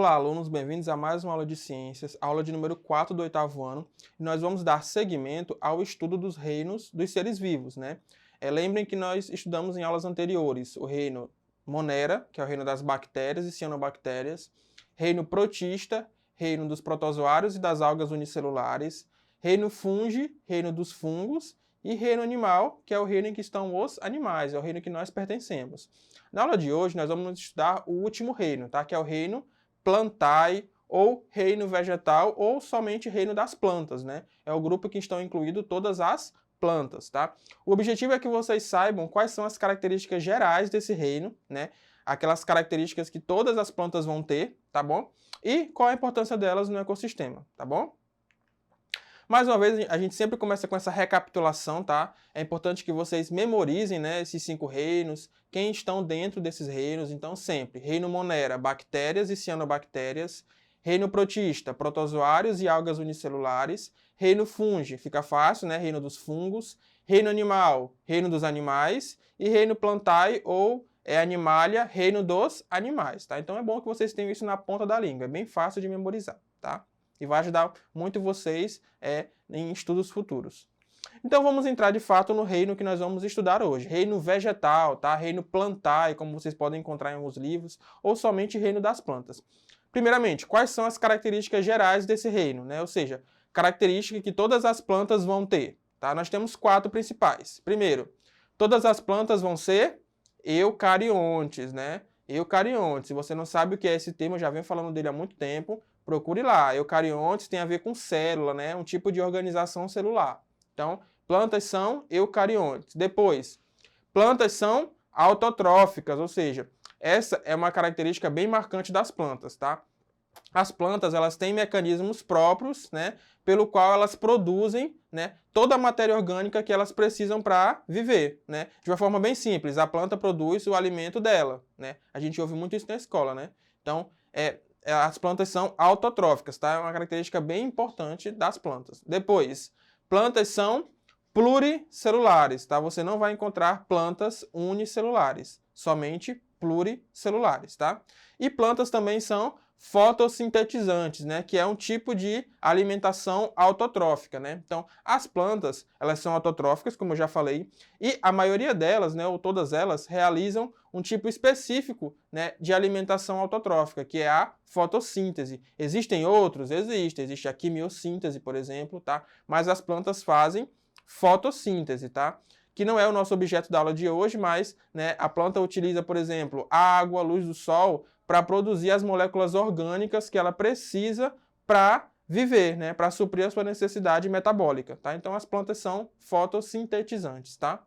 Olá, alunos, bem-vindos a mais uma aula de ciências, aula de número 4 do 8º ano, e nós vamos dar seguimento ao estudo dos reinos dos seres vivos, né? Lembrem que nós estudamos em aulas anteriores o reino Monera, que é o reino das bactérias e cianobactérias, reino Protista, reino dos protozoários e das algas unicelulares, reino Fungi, reino dos fungos, e reino animal, que é o reino em que estão os animais, é o reino que nós pertencemos. Na aula de hoje, nós vamos estudar o último reino, tá? Que é o reino Plantae, ou reino vegetal, ou somente reino das plantas, né? É o grupo que estão incluídos todas as plantas, tá? O objetivo é que vocês saibam quais são as características gerais desse reino, né? Aquelas características que todas as plantas vão ter, tá bom? E qual a importância delas no ecossistema, tá bom? Mais uma vez, a gente sempre começa com essa recapitulação, tá? É importante que vocês memorizem, né, esses 5 reinos, quem estão dentro desses reinos. Então, sempre, reino Monera, bactérias e cianobactérias, reino Protista, protozoários e algas unicelulares, reino Fungi, fica fácil, né, reino dos fungos, reino Animal, reino dos animais, e reino Plantae, ou Animalia, reino dos animais, tá? Então é bom que vocês tenham isso na ponta da língua, é bem fácil de memorizar, tá? E vai ajudar muito vocês em estudos futuros. Então vamos entrar de fato no reino que nós vamos estudar hoje. Reino vegetal, tá? Reino Plantae, como vocês podem encontrar em alguns livros, ou somente reino das plantas. Primeiramente, quais são as características gerais desse reino, né? Ou seja, características que todas as plantas vão ter, tá? Nós temos 4 principais. Primeiro, todas as plantas vão ser eucariontes, né? Eucariontes. Se você não sabe o que é esse termo, eu já venho falando dele há muito tempo, procure lá. Eucariontes tem a ver com célula, né? Um tipo de organização celular. Então, plantas são eucariontes. Depois, plantas são autotróficas, ou seja, essa é uma característica bem marcante das plantas, tá? As plantas, elas têm mecanismos próprios, né, pelo qual elas produzem, né, toda a matéria orgânica que elas precisam para viver, né? De uma forma bem simples, a planta produz o alimento dela, né? A gente ouve muito isso na escola, né? Então, as plantas são autotróficas, tá? É uma característica bem importante das plantas. Depois, plantas são pluricelulares, tá? Você não vai encontrar plantas unicelulares, somente pluricelulares, tá? E plantas também são fotossintetizantes, né, que é um tipo de alimentação autotrófica, né? Então, as plantas, elas são autotróficas, como eu já falei, e a maioria delas, né, ou todas elas, realizam um tipo específico, né, de alimentação autotrófica, que é a fotossíntese. Existem outros? Existe a quimiossíntese, por exemplo, tá? Mas as plantas fazem fotossíntese, tá? Que não é o nosso objeto da aula de hoje, mas, né, a planta utiliza, por exemplo, água, luz do sol, para produzir as moléculas orgânicas que ela precisa para viver, né, para suprir a sua necessidade metabólica, tá? Então as plantas são fotossintetizantes, tá?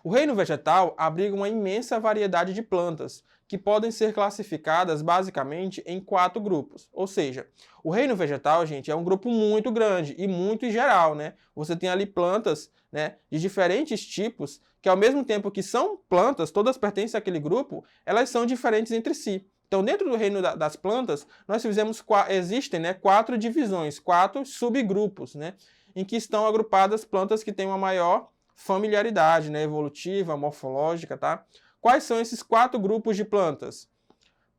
O reino vegetal abriga uma imensa variedade de plantas, que podem ser classificadas basicamente em 4 grupos. Ou seja, o reino vegetal, gente, é um grupo muito grande e muito geral, né? Você tem ali plantas, né, de diferentes tipos, que ao mesmo tempo que são plantas, todas pertencem àquele grupo, elas são diferentes entre si. Então, dentro do reino das plantas, existem, né, 4 divisões, 4 subgrupos, né, em que estão agrupadas plantas que têm uma maior familiaridade, né, evolutiva, morfológica, tá? Quais são esses 4 grupos de plantas?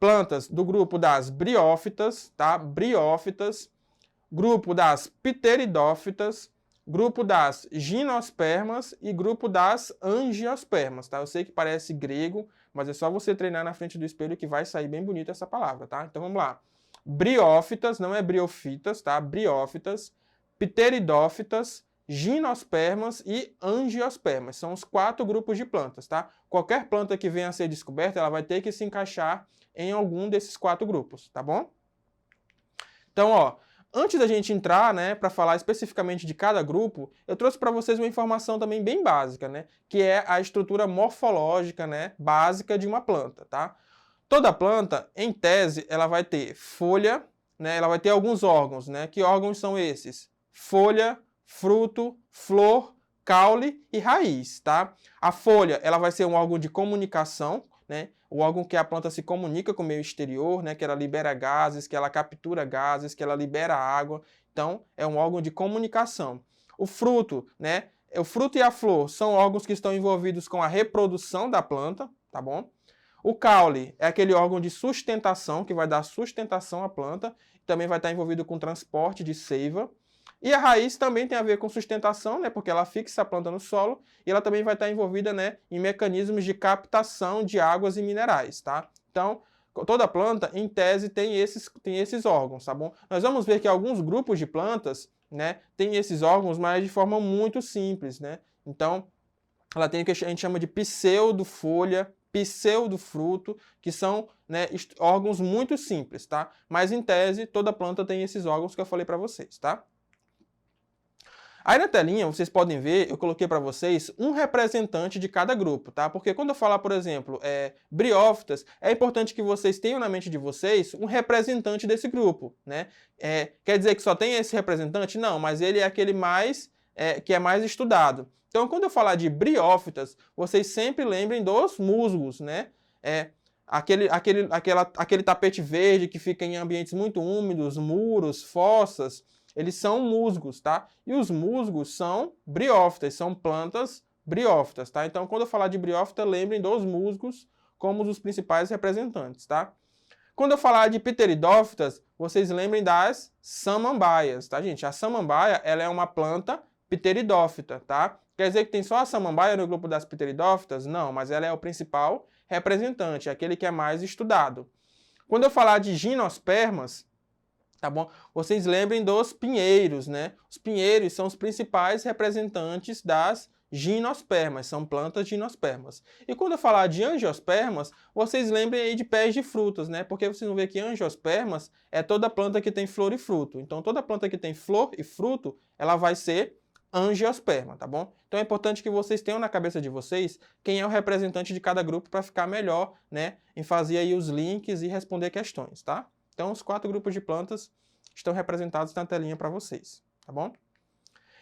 Plantas do grupo das briófitas, tá? Briófitas, grupo das pteridófitas, grupo das gimnospermas e grupo das angiospermas, tá? Eu sei que parece grego, mas é só você treinar na frente do espelho que vai sair bem bonito essa palavra, tá? Então vamos lá. Briófitas, não é briofitas, tá? Briófitas, pteridófitas, gimnospermas e angiospermas. São os 4 grupos de plantas, tá? Qualquer planta que venha a ser descoberta, ela vai ter que se encaixar em algum desses 4 grupos, tá bom? Então, ó, antes da gente entrar, né, para falar especificamente de cada grupo, eu trouxe para vocês uma informação também bem básica, né, que é a estrutura morfológica, né, básica de uma planta, tá? Toda planta, em tese, ela vai ter folha, né, ela vai ter alguns órgãos, né? Que órgãos são esses? Folha, fruto, flor, caule e raiz, tá? A folha, ela vai ser um órgão de comunicação, né? O órgão que a planta se comunica com o meio exterior, né? Que ela libera gases, que ela captura gases, que ela libera água. Então, é um órgão de comunicação. O fruto, né? O fruto e a flor são órgãos que estão envolvidos com a reprodução da planta, tá bom? O caule é aquele órgão de sustentação que vai dar sustentação à planta, também vai estar envolvido com transporte de seiva. E a raiz também tem a ver com sustentação, né, porque ela fixa a planta no solo e ela também vai estar envolvida, né, em mecanismos de captação de águas e minerais, tá? Então, toda planta, em tese, tem esses órgãos, tá bom? Nós vamos ver que alguns grupos de plantas, né, têm esses órgãos, mas de forma muito simples, né? Então, ela tem o que a gente chama de pseudofolha, pseudofruto, que são, né, órgãos muito simples, tá? Mas, em tese, toda planta tem esses órgãos que eu falei para vocês, tá? Aí na telinha, vocês podem ver, eu coloquei para vocês um representante de cada grupo, tá? Porque quando eu falar, por exemplo, briófitas, é importante que vocês tenham na mente de vocês um representante desse grupo, né? Quer dizer que só tem esse representante? Não, mas ele é aquele que é mais estudado. Então, quando eu falar de briófitas, vocês sempre lembrem dos musgos, né? Aquele tapete verde que fica em ambientes muito úmidos, muros, fossas, eles são musgos, tá? E os musgos são briófitas, são plantas briófitas, tá? Então, quando eu falar de briófita, lembrem dos musgos como os principais representantes, tá? Quando eu falar de pteridófitas, vocês lembrem das samambaias, tá, gente? A samambaia, ela é uma planta pteridófita, tá? Quer dizer que tem só a samambaia no grupo das pteridófitas? Não, mas ela é o principal representante, aquele que é mais estudado. Quando eu falar de gimnospermas, tá bom? Vocês lembrem dos pinheiros, né? Os pinheiros são os principais representantes das gimnospermas, são plantas gimnospermas. E quando eu falar de angiospermas, vocês lembrem aí de pés de frutas, né? Porque vocês vão ver que angiospermas é toda planta que tem flor e fruto. Então, toda planta que tem flor e fruto, ela vai ser angiosperma, tá bom? Então é importante que vocês tenham na cabeça de vocês quem é o representante de cada grupo para ficar melhor, né, em fazer aí os links e responder questões, tá? Então, os 4 grupos de plantas estão representados na telinha para vocês, tá bom?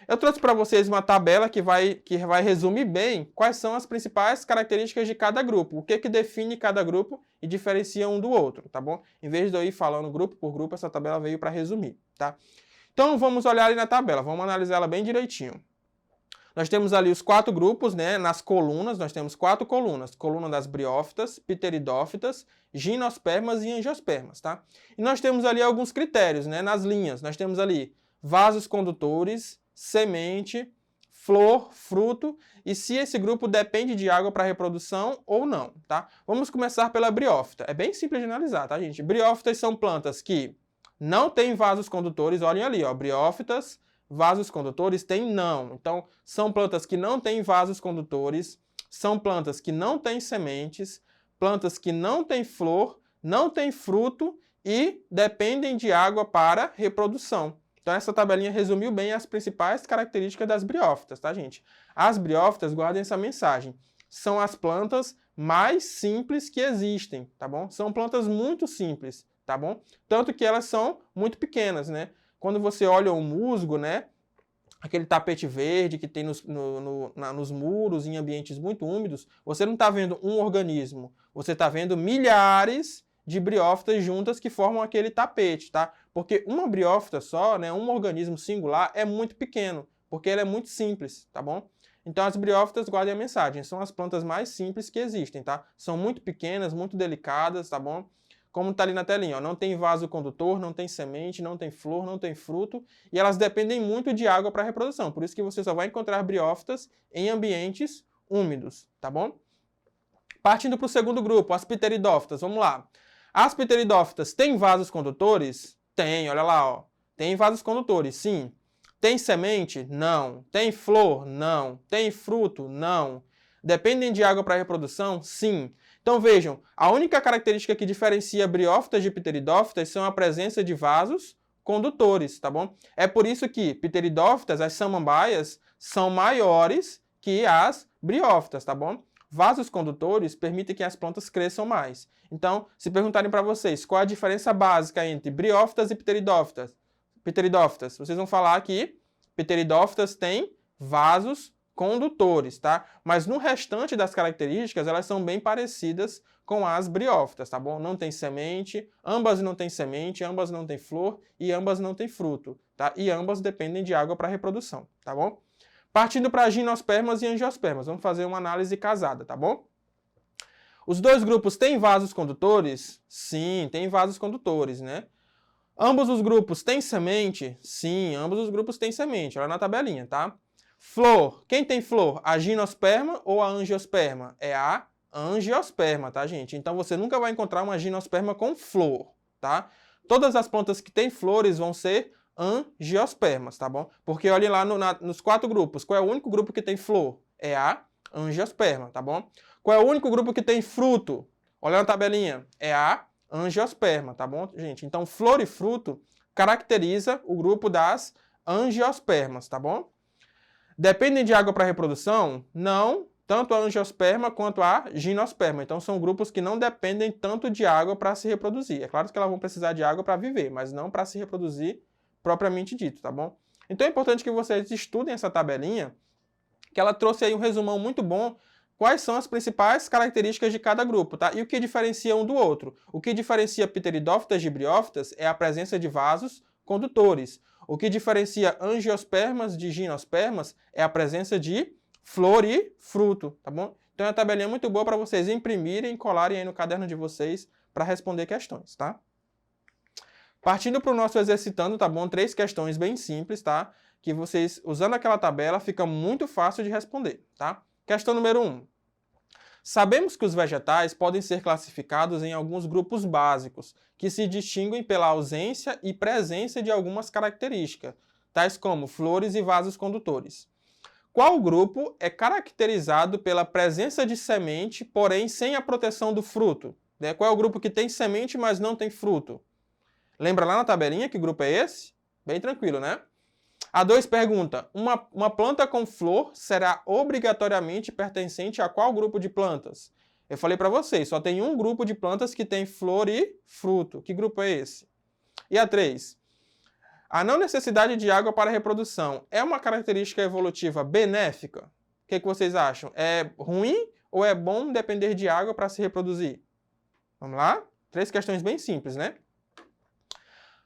Eu trouxe para vocês uma tabela que vai resumir bem quais são as principais características de cada grupo, o que define cada grupo e diferencia um do outro, tá bom? Em vez de eu ir falando grupo por grupo, essa tabela veio para resumir, tá? Então, vamos olhar ali na tabela, vamos analisar ela bem direitinho. Nós temos ali os 4 grupos, né? Nas colunas, nós temos 4 colunas. Coluna das briófitas, pteridófitas, gimnospermas e angiospermas, tá? E nós temos ali alguns critérios, né? Nas linhas, nós temos ali vasos condutores, semente, flor, fruto e se esse grupo depende de água para reprodução ou não, tá? Vamos começar pela briófita. É bem simples de analisar, tá, gente? Briófitas são plantas que não têm vasos condutores, olhem ali, ó, briófitas, vasos condutores tem não. Então, são plantas que não têm vasos condutores, são plantas que não têm sementes, plantas que não têm flor, não têm fruto e dependem de água para reprodução. Então, essa tabelinha resumiu bem as principais características das briófitas, tá, gente? As briófitas, guardem essa mensagem, são as plantas mais simples que existem, tá bom? São plantas muito simples, tá bom? Tanto que elas são muito pequenas, né? Quando você olha o musgo, né? Aquele tapete verde que tem nos muros, em ambientes muito úmidos, você não está vendo um organismo, você está vendo milhares de briófitas juntas que formam aquele tapete, tá? Porque uma briófita só, né, um organismo singular, é muito pequeno, porque ele é muito simples, tá bom? Então as briófitas, guardem a mensagem, são as plantas mais simples que existem, tá? São muito pequenas, muito delicadas, tá bom? Como está ali na telinha, ó, não tem vaso condutor, não tem semente, não tem flor, não tem fruto, e elas dependem muito de água para a reprodução. Por isso que você só vai encontrar briófitas em ambientes úmidos, tá bom? Partindo para o segundo grupo, as pteridófitas, vamos lá. As pteridófitas têm vasos condutores? Tem, olha lá, ó. Tem vasos condutores, sim. Tem semente? Não. Tem flor? Não. Tem fruto? Não. Dependem de água para a reprodução? Sim. Então vejam, a única característica que diferencia briófitas de pteridófitas são a presença de vasos condutores, tá bom? É por isso que pteridófitas, as samambaias, são maiores que as briófitas, tá bom? Vasos condutores permitem que as plantas cresçam mais. Então, se perguntarem para vocês qual a diferença básica entre briófitas e pteridófitas, vocês vão falar que pteridófitas têm vasos condutores, tá? Mas no restante das características, elas são bem parecidas com as briófitas, tá bom? Não tem semente, ambas não têm semente, ambas não têm flor e ambas não têm fruto, tá? E ambas dependem de água para reprodução, tá bom? Partindo para gimnospermas e angiospermas, vamos fazer uma análise casada, tá bom? Os dois grupos têm vasos condutores? Sim, tem vasos condutores, né? Ambos os grupos têm semente? Sim, ambos os grupos têm semente. Olha na tabelinha, tá? Flor. Quem tem flor? A gimnosperma ou a angiosperma? É a angiosperma, tá, gente? Então você nunca vai encontrar uma gimnosperma com flor, tá? Todas as plantas que têm flores vão ser angiospermas, tá bom? Porque olhem lá nos 4 grupos. Qual é o único grupo que tem flor? É a angiosperma, tá bom? Qual é o único grupo que tem fruto? Olha na tabelinha. É a angiosperma, tá bom, gente? Então, flor e fruto caracteriza o grupo das angiospermas, tá bom? Dependem de água para reprodução? Não, tanto a angiosperma quanto a gimnosperma. Então, são grupos que não dependem tanto de água para se reproduzir. É claro que elas vão precisar de água para viver, mas não para se reproduzir propriamente dito, tá bom? Então, é importante que vocês estudem essa tabelinha, que ela trouxe aí um resumão muito bom. Quais são as principais características de cada grupo, tá? E o que diferencia um do outro? O que diferencia Pteridófitas de Briófitas é a presença de vasos condutores. O que diferencia angiospermas de gimnospermas é a presença de flor e fruto, tá bom? Então é uma tabelinha muito boa para vocês imprimirem e colarem aí no caderno de vocês para responder questões, tá? Partindo para o nosso exercitando, tá bom? 3 questões bem simples, tá? Que vocês, usando aquela tabela, fica muito fácil de responder, tá? Questão número 1. Sabemos que os vegetais podem ser classificados em alguns grupos básicos, que se distinguem pela ausência e presença de algumas características, tais como flores e vasos condutores. Qual grupo é caracterizado pela presença de semente, porém sem a proteção do fruto? Qual é o grupo que tem semente, mas não tem fruto? Lembra lá na tabelinha que grupo é esse? Bem tranquilo, né? A 2 pergunta, uma planta com flor será obrigatoriamente pertencente a qual grupo de plantas? Eu falei para vocês, só tem um grupo de plantas que tem flor e fruto. Que grupo é esse? E a 3, a não necessidade de água para a reprodução é uma característica evolutiva benéfica? O que vocês acham? É ruim ou é bom depender de água para se reproduzir? Vamos lá? 3 questões bem simples, né?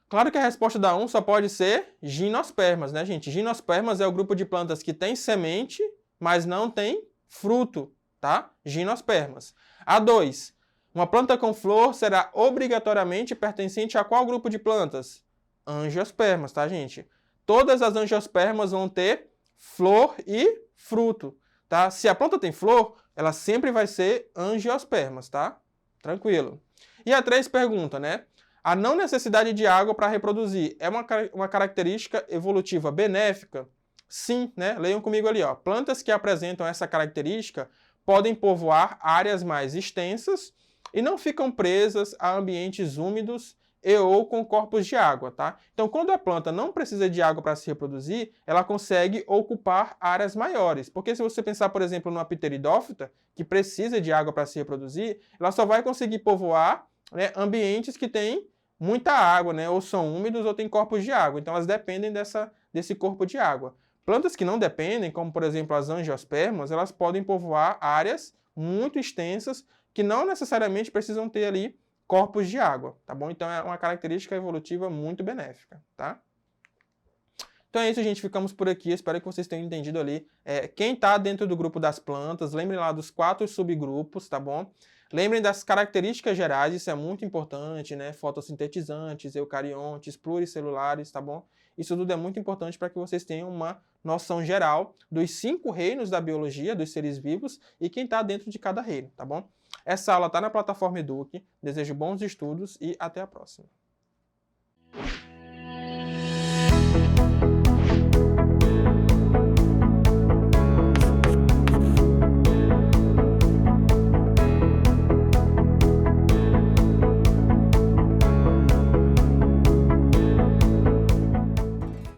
Claro que a resposta da 1 só pode ser gimnospermas, né, gente? Gimnospermas é o grupo de plantas que tem semente, mas não tem fruto, tá? Gimnospermas. A 2, uma planta com flor será obrigatoriamente pertencente a qual grupo de plantas? Angiospermas, tá, gente? Todas as angiospermas vão ter flor e fruto, tá? Se a planta tem flor, ela sempre vai ser angiospermas, tá? Tranquilo. E a 3 pergunta, né? A não necessidade de água para reproduzir é uma característica evolutiva benéfica? Sim, né? Leiam comigo ali, ó. Plantas que apresentam essa característica podem povoar áreas mais extensas e não ficam presas a ambientes úmidos e ou com corpos de água, tá? Então, quando a planta não precisa de água para se reproduzir, ela consegue ocupar áreas maiores. Porque se você pensar, por exemplo, numa pteridófita, que precisa de água para se reproduzir, ela só vai conseguir povoar, né, ambientes que têm muita água, né? Ou são úmidos ou têm corpos de água. Então elas dependem desse corpo de água. Plantas que não dependem, como por exemplo as angiospermas, elas podem povoar áreas muito extensas que não necessariamente precisam ter ali corpos de água, tá bom? Então é uma característica evolutiva muito benéfica, tá? Então é isso, gente. Ficamos por aqui. Espero que vocês tenham entendido ali. Quem está dentro do grupo das plantas, lembrem lá dos 4 subgrupos, tá bom? Lembrem das características gerais, isso é muito importante, né? Fotossintetizantes, eucariontes, pluricelulares, tá bom? Isso tudo é muito importante para que vocês tenham uma noção geral dos 5 reinos da biologia, dos seres vivos e quem está dentro de cada reino, tá bom? Essa aula está na plataforma Eduque. Desejo bons estudos e até a próxima.